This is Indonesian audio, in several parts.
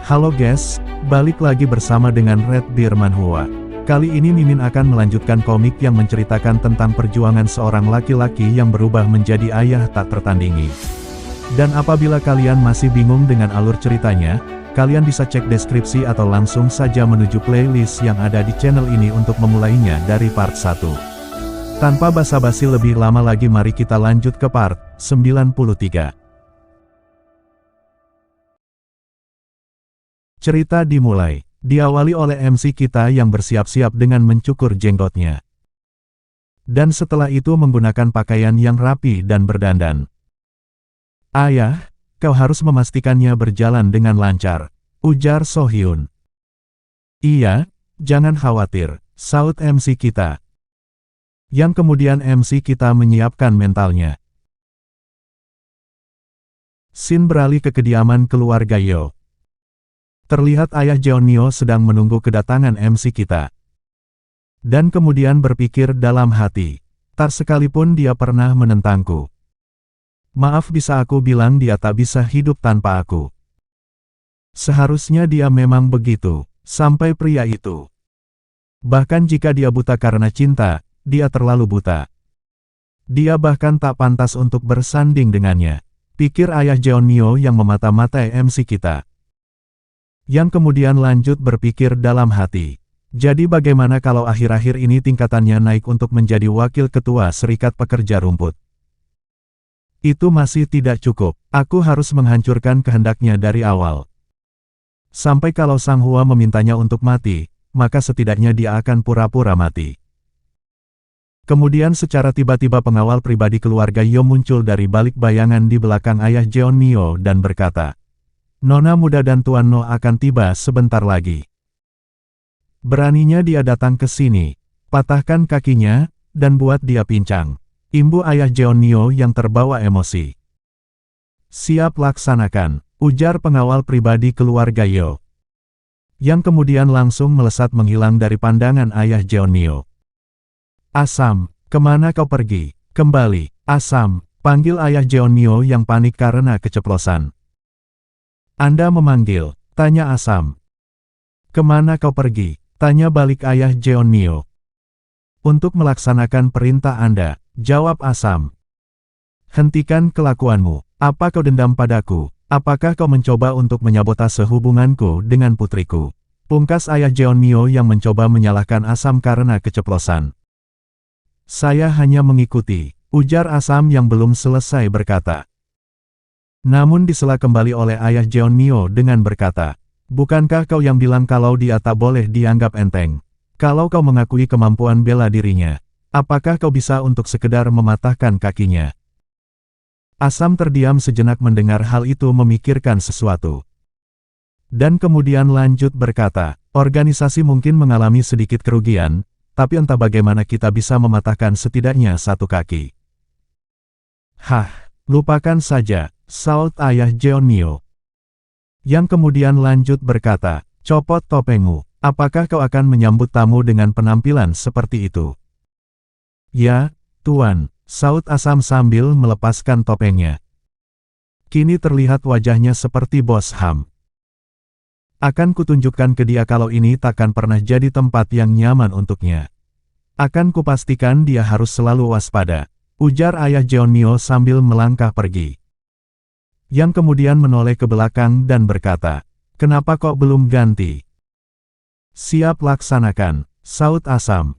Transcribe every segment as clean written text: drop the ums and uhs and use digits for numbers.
Halo guys, balik lagi bersama dengan Red Bear Manhwa. Kali ini Mimin akan melanjutkan komik yang menceritakan tentang perjuangan seorang laki-laki yang berubah menjadi ayah tak tertandingi. Dan apabila kalian masih bingung dengan alur ceritanya, kalian bisa cek deskripsi atau langsung saja menuju playlist yang ada di channel ini untuk memulainya dari part 1. Tanpa basa-basi lebih lama lagi, mari kita lanjut ke part 93. Cerita dimulai, diawali oleh MC kita yang bersiap-siap dengan mencukur jenggotnya. Dan setelah itu menggunakan pakaian yang rapi dan berdandan. "Ayah, kau harus memastikannya berjalan dengan lancar," ujar Sohyun. "Iya, jangan khawatir," saut MC kita. Yang kemudian MC kita menyiapkan mentalnya. Scene beralih ke kediaman keluarga Yo. Terlihat ayah Jeonnyo sedang menunggu kedatangan MC kita. Dan kemudian berpikir dalam hati, "Tak sekalipun dia pernah menentangku. Maaf, bisa aku bilang dia tak bisa hidup tanpa aku. Seharusnya dia memang begitu, sampai pria itu. Bahkan jika dia buta karena cinta, dia terlalu buta. Dia bahkan tak pantas untuk bersanding dengannya," pikir ayah Jeonnyo yang memata-matai MC kita. Yang kemudian lanjut berpikir dalam hati, "Jadi bagaimana kalau akhir-akhir ini tingkatannya naik untuk menjadi wakil ketua Serikat Pekerja Rumput? Itu masih tidak cukup, aku harus menghancurkan kehendaknya dari awal. Sampai kalau Sang Hua memintanya untuk mati, maka setidaknya dia akan pura-pura mati." Kemudian secara tiba-tiba pengawal pribadi keluarga Yo muncul dari balik bayangan di belakang ayah Jeonnyo dan berkata, "Nona muda dan Tuan No akan tiba sebentar lagi." Beraninya dia datang ke sini, patahkan kakinya, dan buat dia pincang, imbu ayah Jeonnyo yang terbawa emosi. "Siap, laksanakan," ujar pengawal pribadi keluarga Yo. Yang kemudian langsung melesat menghilang dari pandangan ayah Jeonnyo. "Asam, kemana kau pergi? Kembali, Asam," panggil ayah Jeonnyo yang panik karena keceplosan. "Anda memanggil?" tanya Asam. "Kemana kau pergi?" tanya balik ayah Jeonnyo. "Untuk melaksanakan perintah Anda," jawab Asam. "Hentikan kelakuanmu. Apa kau dendam padaku? Apakah kau mencoba untuk menyabotase hubunganku dengan putriku?" pungkas ayah Jeonnyo yang mencoba menyalahkan Asam karena keceplosan. "Saya hanya mengikuti," ujar Asam yang belum selesai berkata. Namun disela kembali oleh ayah Jeonnyo dengan berkata, "Bukankah kau yang bilang kalau dia tak boleh dianggap enteng? Kalau kau mengakui kemampuan bela dirinya, apakah kau bisa untuk sekedar mematahkan kakinya?" Asam terdiam sejenak mendengar hal itu, memikirkan sesuatu. Dan kemudian lanjut berkata, "Organisasi mungkin mengalami sedikit kerugian, tapi entah bagaimana kita bisa mematahkan setidaknya satu kaki." "Hah, lupakan saja," saut ayah Jeonnyo. Yang kemudian lanjut berkata, "Copot topengmu, apakah kau akan menyambut tamu dengan penampilan seperti itu?" "Ya, Tuan," saut Asam sambil melepaskan topengnya. Kini terlihat wajahnya seperti bos Ham. "Akan kutunjukkan ke dia kalau ini takkan pernah jadi tempat yang nyaman untuknya. Akan kupastikan dia harus selalu waspada," ujar ayah Jeonnyo sambil melangkah pergi. Yang kemudian menoleh ke belakang dan berkata, "Kenapa kok belum ganti?" "Siap, laksanakan," saut Asam.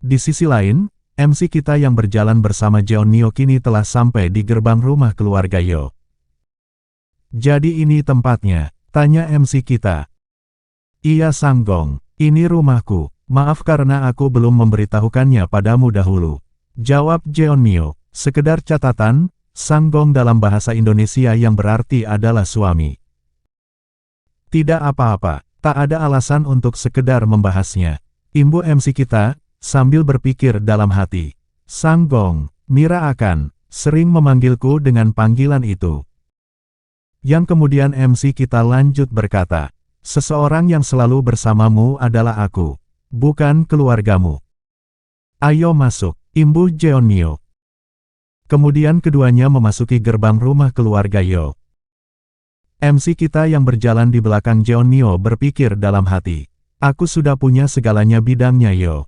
Di sisi lain, MC kita yang berjalan bersama Jeonnyo kini telah sampai di gerbang rumah keluarga Yo. "Jadi ini tempatnya?" tanya MC kita. "Iya Sanggong, ini rumahku. Maaf karena aku belum memberitahukannya padamu dahulu," jawab Jeonnyo. "Sekedar catatan, Sanggong dalam bahasa Indonesia yang berarti adalah suami." "Tidak apa-apa, tak ada alasan untuk sekedar membahasnya," imbu MC kita, sambil berpikir dalam hati. "Sanggong, Mira akan sering memanggilku dengan panggilan itu." Yang kemudian MC kita lanjut berkata, "Seseorang yang selalu bersamamu adalah aku, bukan keluargamu. Ayo masuk," imbuh Jeonnyo. Kemudian keduanya memasuki gerbang rumah keluarga Yo. MC kita yang berjalan di belakang Jeonnyo berpikir dalam hati. Aku sudah punya segalanya bidangnya Yo.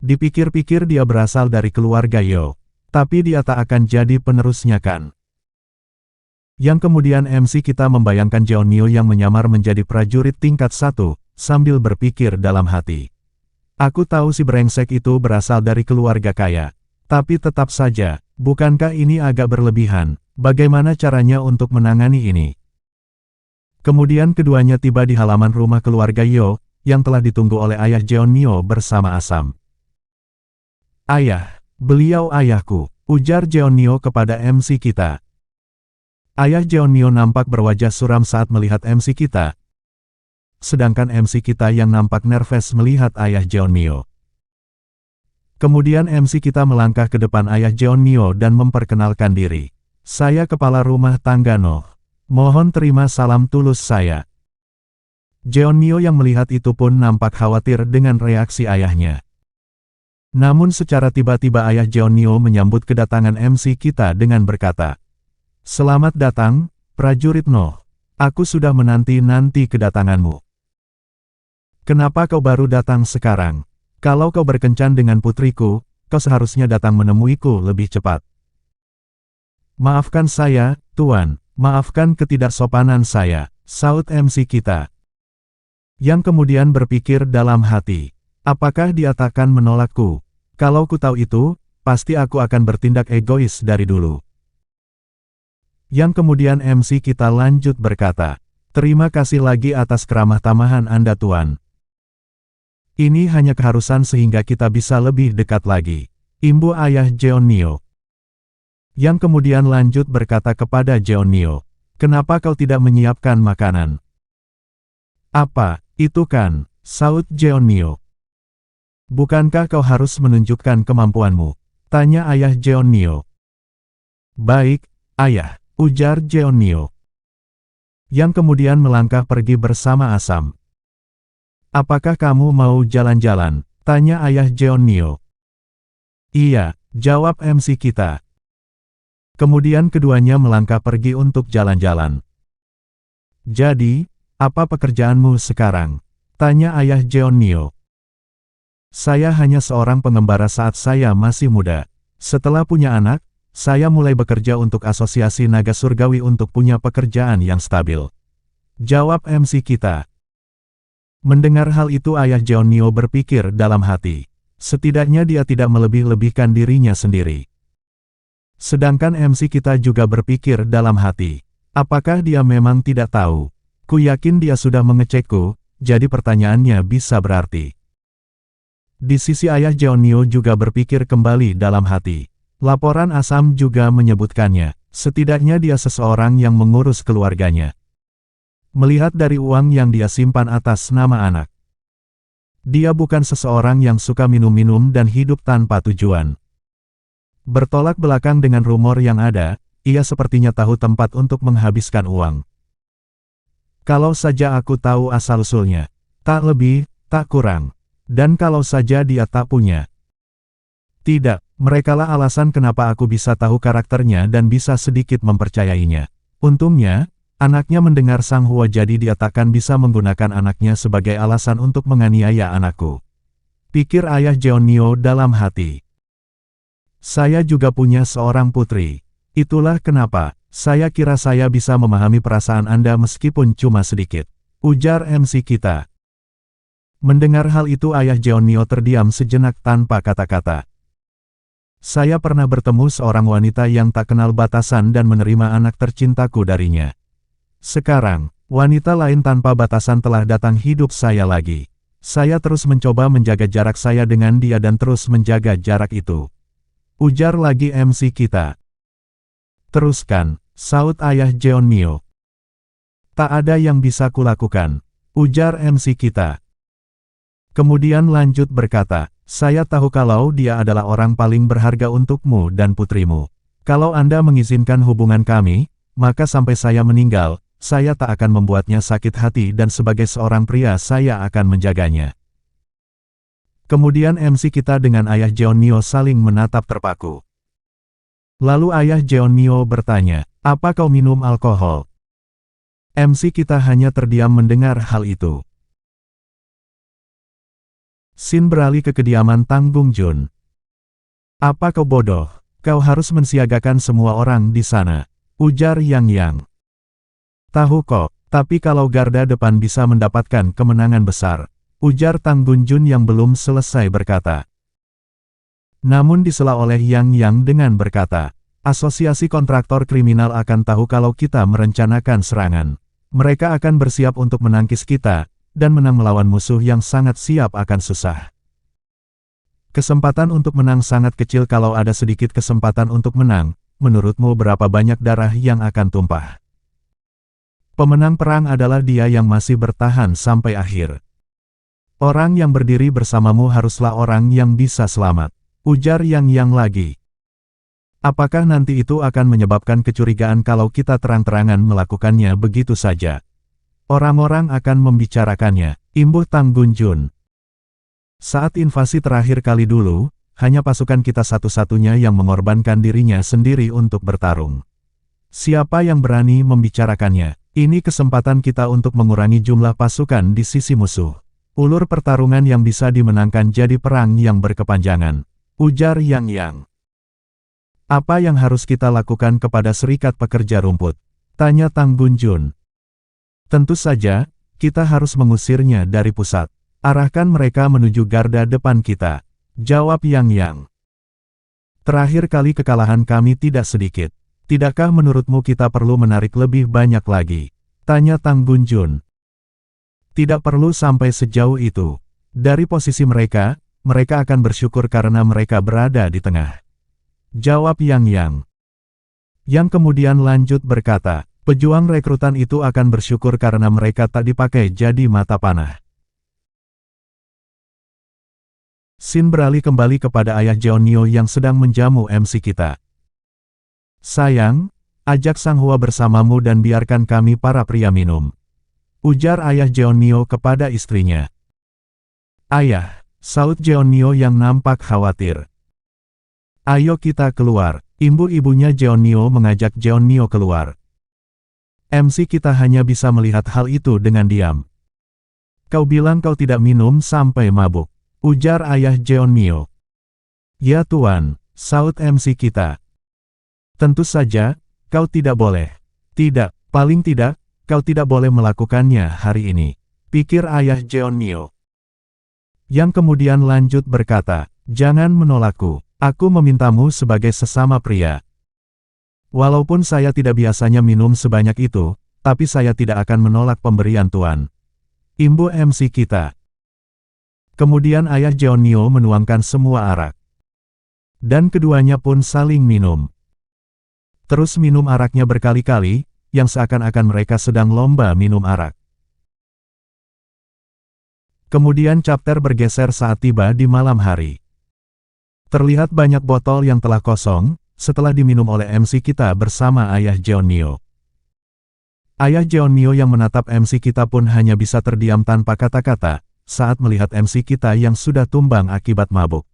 Dipikir-pikir dia berasal dari keluarga Yo. Tapi dia tak akan jadi penerusnya kan. Yang kemudian MC kita membayangkan Jeonnyo yang menyamar menjadi prajurit tingkat 1, sambil berpikir dalam hati. Aku tahu si brengsek itu berasal dari keluarga kaya. Tapi tetap saja, bukankah ini agak berlebihan? Bagaimana caranya untuk menangani ini? Kemudian keduanya tiba di halaman rumah keluarga Yo, yang telah ditunggu oleh ayah Jeonnyo bersama Asam. Ayah, beliau ayahku, ujar Jeonnyo kepada MC kita. Ayah Jeonnyo nampak berwajah suram saat melihat MC kita. Sedangkan MC kita yang nampak nervous melihat ayah Jeonnyo. Kemudian MC kita melangkah ke depan ayah Jeonnyo dan memperkenalkan diri. Saya kepala rumah tangga Noh. Mohon terima salam tulus saya. Jeonnyo yang melihat itu pun nampak khawatir dengan reaksi ayahnya. Namun secara tiba-tiba ayah Jeonnyo menyambut kedatangan MC kita dengan berkata, "Selamat datang, prajurit Noh. Aku sudah menanti-nanti kedatanganmu. Kenapa kau baru datang sekarang? Kalau kau berkencan dengan putriku, kau seharusnya datang menemuiku lebih cepat." "Maafkan saya, Tuan. Maafkan ketidaksopanan saya," saut MC kita. Yang kemudian berpikir dalam hati, apakah dia takkan menolakku? Kalau ku tahu itu, pasti aku akan bertindak egois dari dulu. Yang kemudian MC kita lanjut berkata, "Terima kasih lagi atas keramah tamahan Anda Tuan. Ini hanya keharusan sehingga kita bisa lebih dekat lagi," imbu ayah Jeonnyo. Yang kemudian lanjut berkata kepada Jeonnyo, "Kenapa kau tidak menyiapkan makanan?" "Apa, itu kan," saut Jeonnyo. "Bukankah kau harus menunjukkan kemampuanmu?" tanya ayah Jeonnyo. "Baik, ayah," ujar Jeonnyo. Yang kemudian melangkah pergi bersama Asam. "Apakah kamu mau jalan-jalan?" tanya ayah Jeonnyo. "Iya," jawab MC kita. Kemudian keduanya melangkah pergi untuk jalan-jalan. "Jadi, apa pekerjaanmu sekarang?" tanya ayah Jeonnyo. "Saya hanya seorang pengembara saat saya masih muda. Setelah punya anak, saya mulai bekerja untuk Asosiasi Naga Surgawi untuk punya pekerjaan yang stabil," jawab MC kita. Mendengar hal itu ayah Jeonnyo berpikir dalam hati. Setidaknya dia tidak melebih-lebihkan dirinya sendiri. Sedangkan MC kita juga berpikir dalam hati. Apakah dia memang tidak tahu? Ku yakin dia sudah mengecekku, jadi pertanyaannya bisa berarti. Di sisi ayah Jeonnyo juga berpikir kembali dalam hati. Laporan Asam juga menyebutkannya. Setidaknya dia seseorang yang mengurus keluarganya. Melihat dari uang yang dia simpan atas nama anak. Dia bukan seseorang yang suka minum-minum dan hidup tanpa tujuan. Bertolak belakang dengan rumor yang ada, ia sepertinya tahu tempat untuk menghabiskan uang. Kalau saja aku tahu asal-usulnya. Tak lebih, tak kurang. Dan kalau saja dia tak punya. Tidak, merekalah alasan kenapa aku bisa tahu karakternya dan bisa sedikit mempercayainya. Untungnya, anaknya mendengar Sang Hua jadi dia takkan bisa menggunakan anaknya sebagai alasan untuk menganiaya anakku. Pikir ayah Jeonnyo dalam hati. Saya juga punya seorang putri. Itulah kenapa, saya kira saya bisa memahami perasaan Anda meskipun cuma sedikit. Ujar MC kita. Mendengar hal itu ayah Jeonnyo terdiam sejenak tanpa kata-kata. Saya pernah bertemu seorang wanita yang tak kenal batasan dan menerima anak tercintaku darinya. Sekarang, wanita lain tanpa batasan telah datang hidup saya lagi. Saya terus mencoba menjaga jarak saya dengan dia dan terus menjaga jarak itu. Ujar lagi MC kita. Teruskan, saut ayah Jeonnyo. Tak ada yang bisa kulakukan. Ujar MC kita. Kemudian lanjut berkata, saya tahu kalau dia adalah orang paling berharga untukmu dan putrimu. Kalau Anda mengizinkan hubungan kami, maka sampai saya meninggal, saya tak akan membuatnya sakit hati dan sebagai seorang pria saya akan menjaganya. Kemudian MC kita dengan ayah Jeonnyo saling menatap terpaku. Lalu ayah Jeonnyo bertanya, apa kau minum alkohol? MC kita hanya terdiam mendengar hal itu. Shin beralih ke kediaman Tang Bungjun. Apa kau bodoh? Kau harus mensiagakan semua orang di sana, ujar Yang Yang. Tahu kok, tapi kalau garda depan bisa mendapatkan kemenangan besar, ujar Tang Bungjun yang belum selesai berkata. Namun disela oleh Yang Yang dengan berkata, asosiasi kontraktor kriminal akan tahu kalau kita merencanakan serangan. Mereka akan bersiap untuk menangkis kita, dan menang melawan musuh yang sangat siap akan susah. Kesempatan untuk menang sangat kecil kalau ada sedikit kesempatan untuk menang, menurutmu berapa banyak darah yang akan tumpah? Pemenang perang adalah dia yang masih bertahan sampai akhir. Orang yang berdiri bersamamu haruslah orang yang bisa selamat. Ujar Yang Yang lagi. Apakah nanti itu akan menyebabkan kecurigaan kalau kita terang-terangan melakukannya begitu saja? Orang-orang akan membicarakannya, imbuh Tang Bungjun. Saat invasi terakhir kali dulu, hanya pasukan kita satu-satunya yang mengorbankan dirinya sendiri untuk bertarung. Siapa yang berani membicarakannya? Ini kesempatan kita untuk mengurangi jumlah pasukan di sisi musuh. Ulur pertarungan yang bisa dimenangkan jadi perang yang berkepanjangan. Ujar Yang Yang. Apa yang harus kita lakukan kepada Serikat Pekerja Rumput? Tanya Tang Bungjun. Tentu saja, kita harus mengusirnya dari pusat. Arahkan mereka menuju garda depan kita. Jawab Yang Yang. Terakhir kali kekalahan kami tidak sedikit. Tidakkah menurutmu kita perlu menarik lebih banyak lagi? Tanya Tang Bungjun. Tidak perlu sampai sejauh itu. Dari posisi mereka akan bersyukur karena mereka berada di tengah. Jawab Yang Yang. Yang kemudian lanjut berkata, pejuang rekrutan itu akan bersyukur karena mereka tak dipakai jadi mata panah. Shin beralih kembali kepada ayah Jeonnyo yang sedang menjamu MC kita. Sayang, ajak Sang Hua bersamamu dan biarkan kami para pria minum. Ujar ayah Jeonnyo kepada istrinya. Ayah, saut Jeonnyo yang nampak khawatir. Ayo kita keluar, ibu-ibunya Jeonnyo mengajak Jeonnyo keluar. MC kita hanya bisa melihat hal itu dengan diam. Kau bilang kau tidak minum sampai mabuk, ujar ayah Jeonnyo. Ya Tuan, saut MC kita. Tentu saja, kau tidak boleh. Tidak, paling tidak, kau tidak boleh melakukannya hari ini, pikir ayah Jeonnyo. Yang kemudian lanjut berkata, jangan menolakku. Aku memintamu sebagai sesama pria. Walaupun saya tidak biasanya minum sebanyak itu, tapi saya tidak akan menolak pemberian Tuan. Imbu MC kita. Kemudian ayah Jeonnyo menuangkan semua arak. Dan keduanya pun saling minum. Terus minum araknya berkali-kali, yang seakan-akan mereka sedang lomba minum arak. Kemudian chapter bergeser saat tiba di malam hari. Terlihat banyak botol yang telah kosong, setelah diminum oleh MC kita bersama ayah Jeonnyo. Ayah Jeonnyo yang menatap MC kita pun hanya bisa terdiam tanpa kata-kata, saat melihat MC kita yang sudah tumbang akibat mabuk.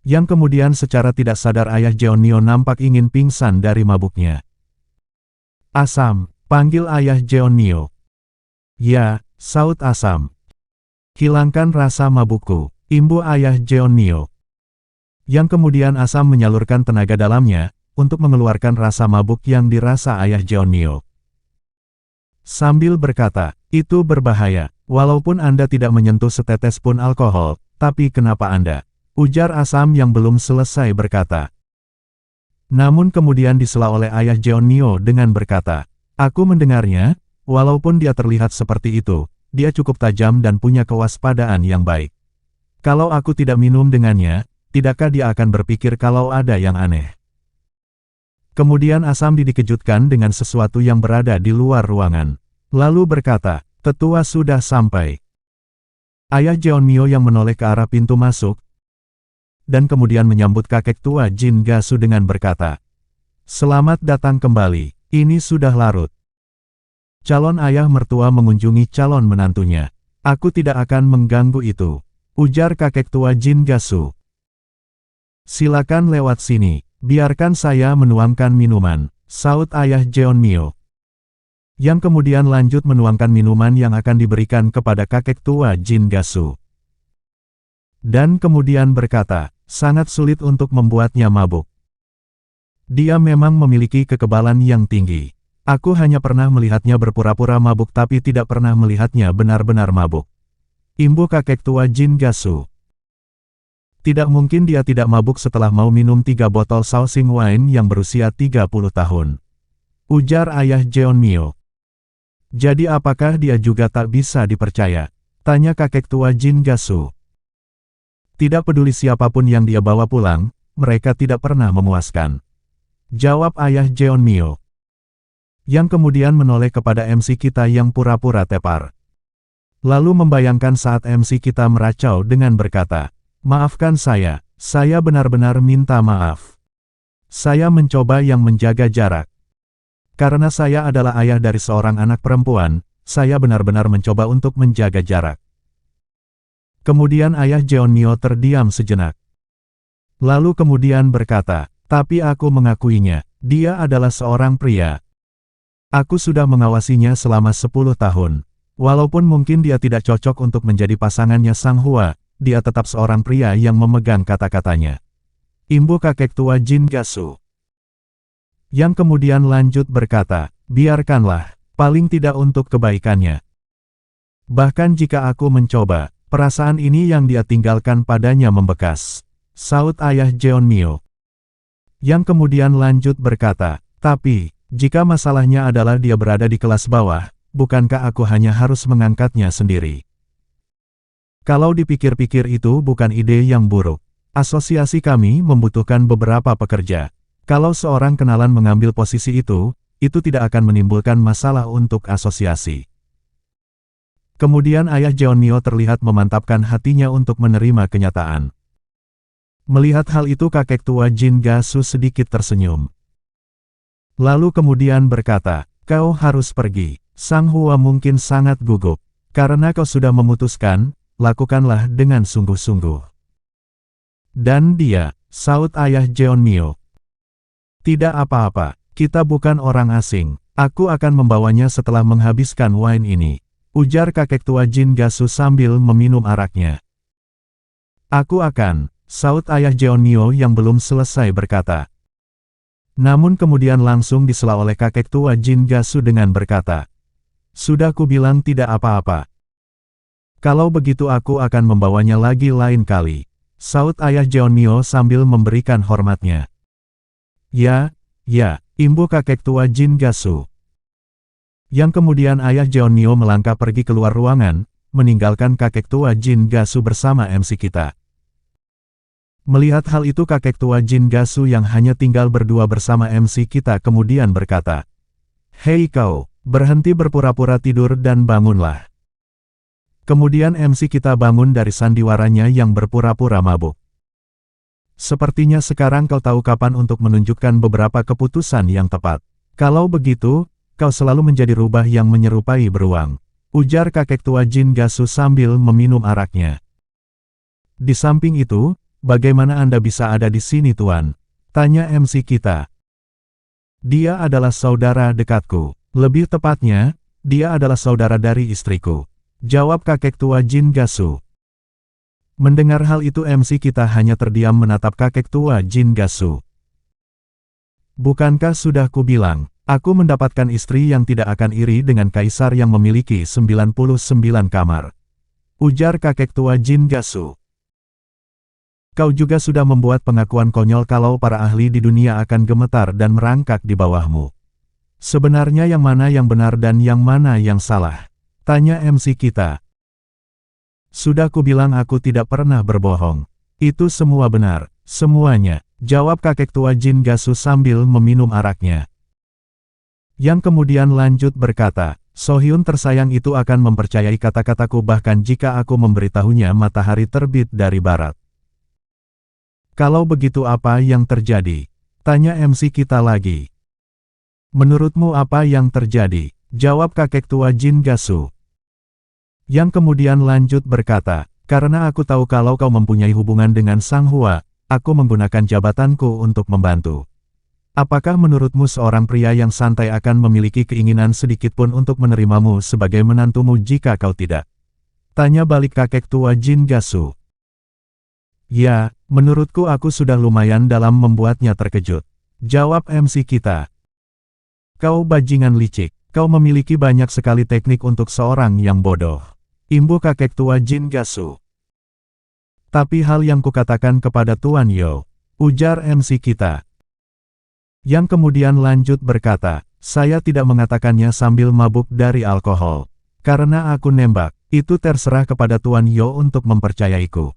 Yang kemudian secara tidak sadar ayah Jeonnyo nampak ingin pingsan dari mabuknya. Asam, panggil ayah Jeonnyo. Ya, saut Asam. Hilangkan rasa mabukku, imbu ayah Jeonnyo. Yang kemudian Asam menyalurkan tenaga dalamnya, untuk mengeluarkan rasa mabuk yang dirasa ayah Jeonnyo. Sambil berkata, itu berbahaya, walaupun Anda tidak menyentuh setetes pun alkohol, tapi kenapa Anda? Ujar Asam yang belum selesai berkata. Namun kemudian disela oleh ayah Jeonnyo dengan berkata, aku mendengarnya, walaupun dia terlihat seperti itu, dia cukup tajam dan punya kewaspadaan yang baik. Kalau aku tidak minum dengannya, tidakkah dia akan berpikir kalau ada yang aneh? Kemudian Asam dikejutkan dengan sesuatu yang berada di luar ruangan. Lalu berkata, tetua sudah sampai. Ayah Jeonnyo yang menoleh ke arah pintu masuk, dan kemudian menyambut kakek tua Jin Gasu dengan berkata, selamat datang kembali, ini sudah larut. Calon ayah mertua mengunjungi calon menantunya. Aku tidak akan mengganggu itu, ujar kakek tua Jin Gasu. Silakan lewat sini, Biarkan saya menuangkan minuman, saut ayah Jeonmyo. Yang kemudian lanjut menuangkan minuman yang akan diberikan kepada kakek tua Jin Gasu. Dan kemudian berkata, sangat sulit untuk membuatnya mabuk. Dia memang memiliki kekebalan yang tinggi. Aku hanya pernah melihatnya berpura-pura mabuk tapi tidak pernah melihatnya benar-benar mabuk. Imbuh kakek tua Jin Gasu. Tidak mungkin dia tidak mabuk setelah mau minum 3 botol Shaoxing Wine yang berusia 30 tahun. Ujar ayah Jeonmyo. Jadi apakah dia juga tak bisa dipercaya? Tanya kakek tua Jin Gasu. Tidak peduli siapapun yang dia bawa pulang, mereka tidak pernah memuaskan. Jawab ayah Jeonmyo. Yang kemudian menoleh kepada MC kita yang pura-pura tepar. Lalu membayangkan saat MC kita meracau dengan berkata, maafkan saya benar-benar minta maaf. Saya mencoba yang menjaga jarak. Karena saya adalah ayah dari seorang anak perempuan, saya benar-benar mencoba untuk menjaga jarak. Kemudian ayah Jeonmyo terdiam sejenak. Lalu kemudian berkata, tapi aku mengakuinya, dia adalah seorang pria. Aku sudah mengawasinya selama 10 tahun. Walaupun mungkin dia tidak cocok untuk menjadi pasangannya Sang Hua, dia tetap seorang pria yang memegang kata-katanya. Imbuh kakek tua Jin Gasu. Yang kemudian lanjut berkata, biarkanlah, paling tidak untuk kebaikannya. Bahkan jika aku mencoba, perasaan ini yang dia tinggalkan padanya membekas. Saut ayah Jeonmyo. Yang kemudian lanjut berkata, tapi, jika masalahnya adalah dia berada di kelas bawah, bukankah aku hanya harus mengangkatnya sendiri? Kalau dipikir-pikir itu bukan ide yang buruk. Asosiasi kami membutuhkan beberapa pekerja. Kalau seorang kenalan mengambil posisi itu tidak akan menimbulkan masalah untuk asosiasi. Kemudian ayah Jeonmyo terlihat memantapkan hatinya untuk menerima kenyataan. Melihat hal itu kakek tua Jin Gasu sedikit tersenyum. Lalu kemudian berkata, kau harus pergi. Sang Hua mungkin sangat gugup. Karena kau sudah memutuskan, lakukanlah dengan sungguh-sungguh. Dan dia, saut ayah Jeonmyo. Tidak apa-apa, kita bukan orang asing. Aku akan membawanya setelah menghabiskan wine ini. Ujar kakek tua Jin Gasu sambil meminum araknya. Aku akan, saut ayah Jeonmyo yang belum selesai berkata. Namun kemudian langsung disela oleh kakek tua Jin Gasu dengan berkata, sudah kubilang tidak apa-apa. Kalau begitu aku akan membawanya lagi lain kali. Saut ayah Jeonmyo sambil memberikan hormatnya. Ya, imbuh kakek tua Jin Gasu. Yang kemudian ayah Jeonmyo melangkah pergi keluar ruangan, meninggalkan kakek tua Jin Gasu bersama MC kita. Melihat hal itu kakek tua Jin Gasu yang hanya tinggal berdua bersama MC kita kemudian berkata, hei kau, berhenti berpura-pura tidur dan bangunlah. Kemudian MC kita bangun dari sandiwaranya yang berpura-pura mabuk. Sepertinya sekarang kau tahu kapan untuk menunjukkan beberapa keputusan yang tepat. Kalau begitu, kau selalu menjadi rubah yang menyerupai beruang. Ujar kakek tua Jin Gasu sambil meminum araknya. Di samping itu, bagaimana Anda bisa ada di sini tuan? Tanya MC kita. Dia adalah saudara dekatku. Lebih tepatnya, dia adalah saudara dari istriku. Jawab kakek tua Jin Gasu. Mendengar hal itu MC kita hanya terdiam menatap kakek tua Jin Gasu. Bukankah sudah kubilang, aku mendapatkan istri yang tidak akan iri dengan kaisar yang memiliki 99 kamar. Ujar kakek tua Jin Gasu. Kau juga sudah membuat pengakuan konyol kalau para ahli di dunia akan gemetar dan merangkak di bawahmu. Sebenarnya yang mana yang benar dan yang mana yang salah? Tanya MC kita. Sudah kubilang aku tidak pernah berbohong. Itu semua benar, semuanya. Jawab kakek tua Jin Gasu sambil meminum araknya. Yang kemudian lanjut berkata, Sohyun tersayang itu akan mempercayai kata-kataku bahkan jika aku memberitahunya matahari terbit dari barat. Kalau begitu apa yang terjadi? Tanya MC kita lagi. Menurutmu apa yang terjadi? Jawab kakek tua Jin Gasu. Yang kemudian lanjut berkata, karena aku tahu kalau kau mempunyai hubungan dengan Sang Hua, aku menggunakan jabatanku untuk membantu. Apakah menurutmu seorang pria yang santai akan memiliki keinginan sedikitpun untuk menerimamu sebagai menantumu jika kau tidak? Tanya balik kakek tua Jin Gasu. Ya, menurutku aku sudah lumayan dalam membuatnya terkejut. Jawab MC kita. Kau bajingan licik, kau memiliki banyak sekali teknik untuk seorang yang bodoh. Imbuh kakek tua Jin Gasu. Tapi hal yang kukatakan kepada Tuan Yo, ujar MC kita. Yang kemudian lanjut berkata, saya tidak mengatakannya sambil mabuk dari alkohol. Karena aku nembak, itu terserah kepada Tuan Yo untuk mempercayaiku.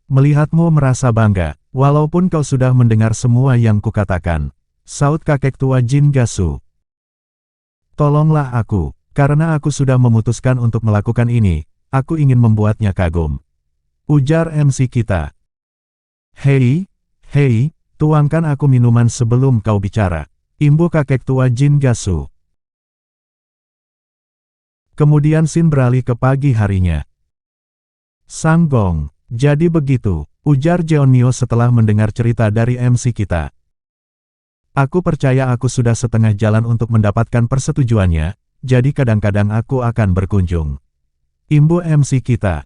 Melihatmu merasa bangga, walaupun kau sudah mendengar semua yang kukatakan. Saut kakek tua Jin Gasu. Tolonglah aku, karena aku sudah memutuskan untuk melakukan ini, aku ingin membuatnya kagum. Ujar MC kita. Hei, tuangkan aku minuman sebelum kau bicara. Imbuh kakek tua Jin Gasu. Kemudian Sin beralih ke pagi harinya. Sang Gong, jadi begitu, ujar Jeonnyo setelah mendengar cerita dari MC kita. Aku percaya aku sudah setengah jalan untuk mendapatkan persetujuannya, jadi kadang-kadang aku akan berkunjung. Imbuh MC kita.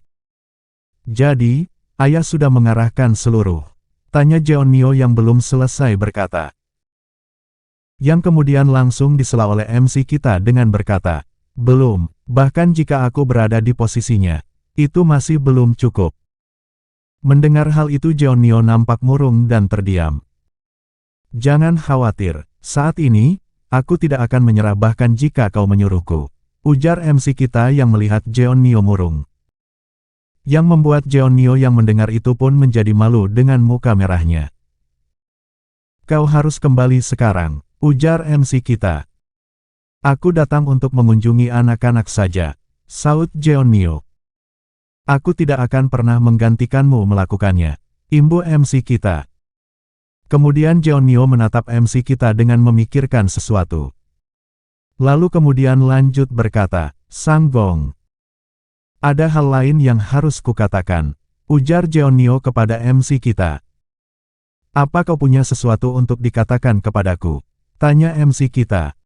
Jadi, ayah sudah mengarahkan seluruh. Tanya Jeonnyo yang belum selesai berkata. Yang kemudian langsung disela oleh MC kita dengan berkata, belum, bahkan jika aku berada di posisinya, itu masih belum cukup. Mendengar hal itu Jeonnyo nampak murung dan terdiam. Jangan khawatir, saat ini, aku tidak akan menyerah bahkan jika kau menyuruhku. Ujar MC kita yang melihat Jeonnyo murung. Yang membuat Jeonnyo yang mendengar itu pun menjadi malu dengan muka merahnya. Kau harus kembali sekarang, ujar MC kita. Aku datang untuk mengunjungi anak-anak saja, saut Jeonnyo. Aku tidak akan pernah menggantikanmu melakukannya, imbuh MC kita. Kemudian Jeonnyo menatap MC kita dengan memikirkan sesuatu. Lalu kemudian lanjut berkata, Sang Gong. Ada hal lain yang harus kukatakan, ujar Jeonnyo kepada MC kita. Apa kau punya sesuatu untuk dikatakan kepadaku? Tanya MC kita.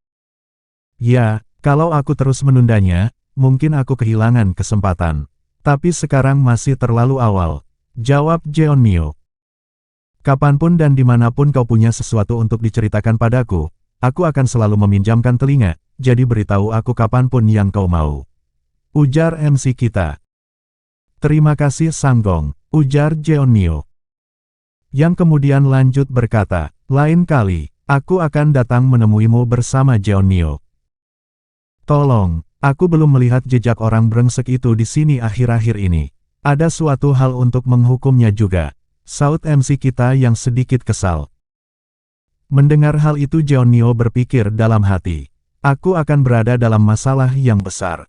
Ya, kalau aku terus menundanya, mungkin aku kehilangan kesempatan. Tapi sekarang masih terlalu awal, jawab Jeonnyo. Kapanpun dan dimanapun kau punya sesuatu untuk diceritakan padaku, aku akan selalu meminjamkan telinga, jadi beritahu aku kapanpun yang kau mau. Ujar MC kita. Terima kasih Sang Gong, ujar Jeonnyo. Yang kemudian lanjut berkata, lain kali, aku akan datang menemuimu bersama Jeonnyo. Tolong, aku belum melihat jejak orang brengsek itu di sini akhir-akhir ini. Ada suatu hal untuk menghukumnya juga, saut MC kita yang sedikit kesal. Mendengar hal itu Jeonnyo berpikir dalam hati, aku akan berada dalam masalah yang besar.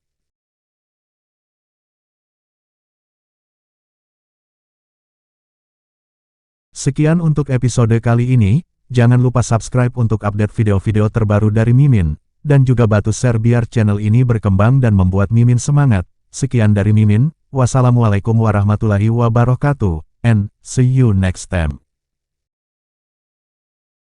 Sekian untuk episode kali ini, jangan lupa subscribe untuk update video-video terbaru dari Mimin, dan juga bantu share biar channel ini berkembang dan membuat Mimin semangat. Sekian dari Mimin, wassalamualaikum warahmatullahi wabarakatuh, and see you next time.